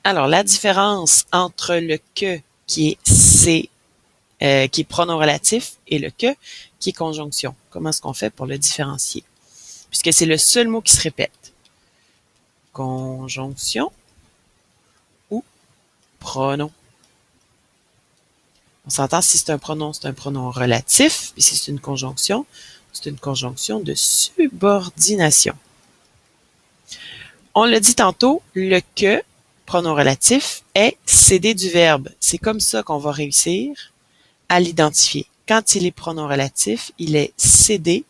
Alors, la différence entre le que qui est c'est, qui est pronom relatif et le que qui est conjonction. Comment est-ce qu'on fait pour le différencier? Puisque c'est le seul mot qui se répète. Conjonction ou pronom. On s'entend, si c'est un pronom relatif, puis si c'est une conjonction de subordination. On l'a dit tantôt, le que, pronom relatif, est cédé du verbe. C'est comme ça qu'on va réussir à l'identifier. Quand il est pronom relatif, il est cédé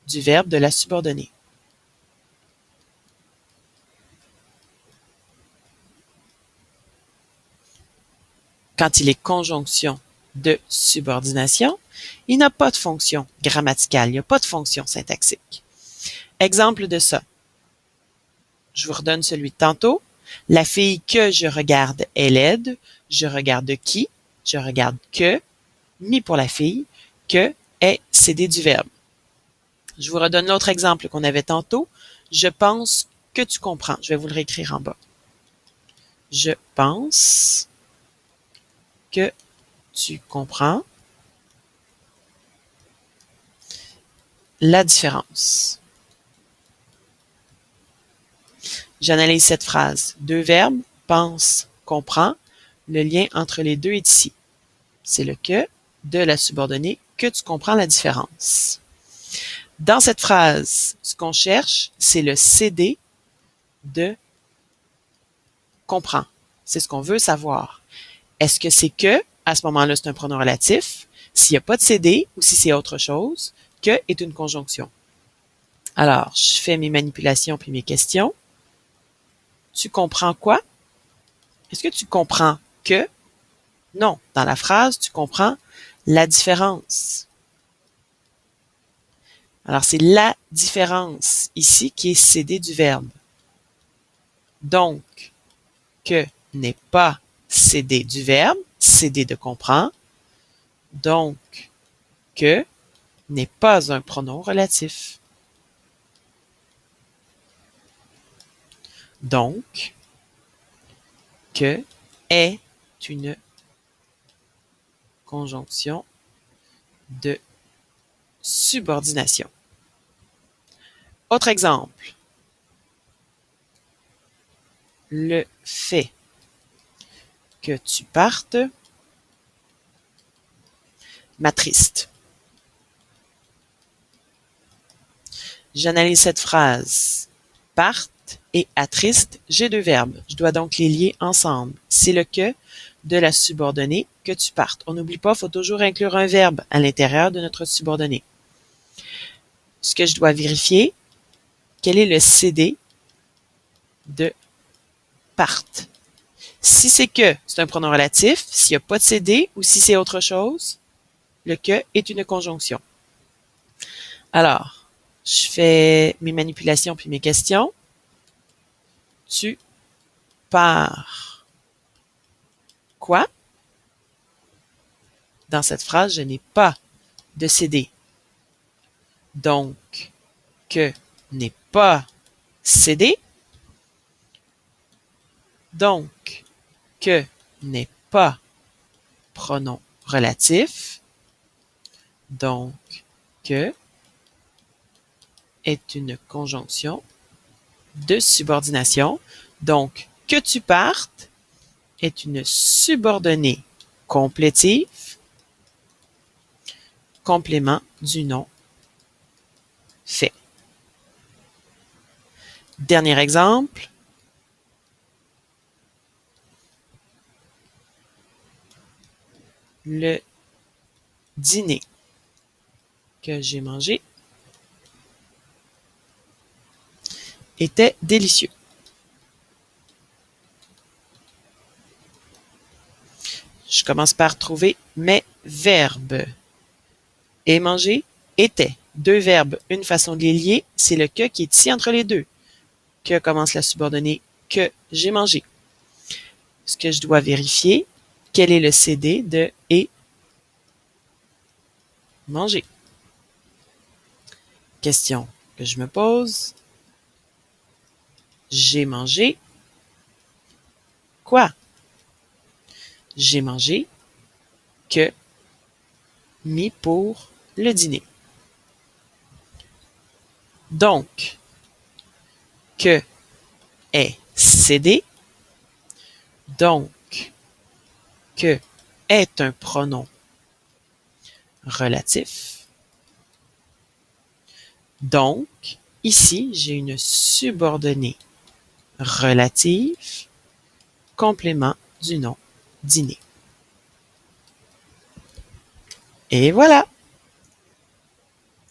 du verbe de la subordonnée. Quand il est conjonction de subordination, il n'a pas de fonction grammaticale, il n'y a pas de fonction syntaxique. Exemple de ça. Je vous redonne celui de tantôt. La fille que je regarde est laide. Je regarde qui? Je regarde que, mis pour la fille, que est cédé du verbe. Je vous redonne l'autre exemple qu'on avait tantôt. Je pense que tu comprends. Je vais vous le réécrire en bas. Je pense que tu comprends la différence. J'analyse cette phrase. Deux verbes, pense, comprend. Le lien entre les deux est ici. C'est le que de la subordonnée que tu comprends la différence. Dans cette phrase, ce qu'on cherche, c'est le CD de comprend. C'est ce qu'on veut savoir. Est-ce que c'est que, à ce moment-là, c'est un pronom relatif? S'il n'y a pas de CD ou si c'est autre chose, que est une conjonction. Alors, je fais mes manipulations puis mes questions. Tu comprends quoi? Est-ce que tu comprends que? Non. Dans la phrase, tu comprends la différence. Alors, c'est la différence ici qui est cédé du verbe. Donc, que n'est pas cédé du verbe, cédé de comprend. Donc, que n'est pas un pronom relatif. Donc, que est une conjonction de subordination. Autre exemple. Le fait que tu partes m'attriste. J'analyse cette phrase. Parte et attriste, j'ai deux verbes. Je dois donc les lier ensemble. C'est le que de la subordonnée que tu partes. On n'oublie pas, il faut toujours inclure un verbe à l'intérieur de notre subordonnée. Ce que je dois vérifier, quel est le CD de parte. Si c'est que, c'est un pronom relatif. S'il n'y a pas de CD ou si c'est autre chose, le que est une conjonction. Alors, je fais mes manipulations puis mes questions. Tu pars quoi? Dans cette phrase, je n'ai pas de CD. Donc, que n'est pas CD. Donc, que n'est pas pronom relatif. Donc, que est une conjonction de subordination. Donc, que tu partes est une subordonnée complétive, complément du nom fait. Dernier exemple. Le dîner que j'ai mangé était délicieux. Je commence par trouver mes verbes. Et manger, était. Deux verbes, une façon de les lier, c'est le que qui est ici entre les deux. Que commence la subordonnée que j'ai mangé. Ce que je dois vérifier, quel est le CD de et manger. Question que je me pose. J'ai mangé quoi? J'ai mangé que mis pour le dîner. Donc, que est cédé. Donc, que est un pronom relatif. Donc, ici, j'ai une subordonnée relative, complément du nom dîner. Et voilà!